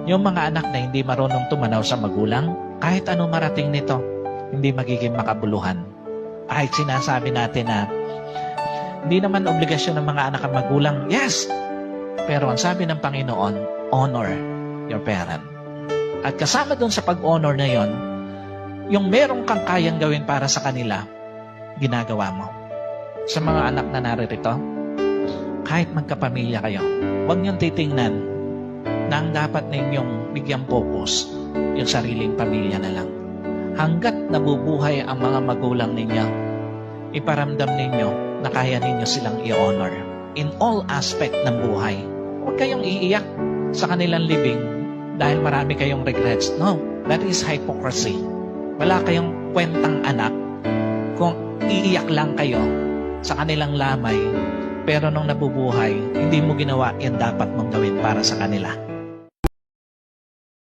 Yung mga anak na hindi marunong tumanaw sa magulang, kahit ano marating nito, hindi magiging makabuluhan. Kahit sinasabi natin na hindi naman obligasyon ng mga anak ang magulang, yes! Pero ang sabi ng Panginoon, honor your parent. At kasama dun sa pag-honor na yon, yung merong kang kayang gawin para sa kanila, ginagawa mo. Sa mga anak na naririto, kahit magkapamilya kayo, huwag niyong titingnan na ang dapat ninyong bigyang focus yung sariling pamilya na lang. Hanggat nabubuhay ang mga magulang ninyo, iparamdam ninyo na kaya ninyo silang i-honor in all aspect ng buhay. Huwag kayong iiyak sa kanilang libing dahil marami kayong regrets. No, that is hypocrisy. Wala kayong kwentang anak kung iiyak lang kayo sa kanilang lamay, pero nung nabubuhay, hindi mo ginawa yan dapat mong gawin para sa kanila.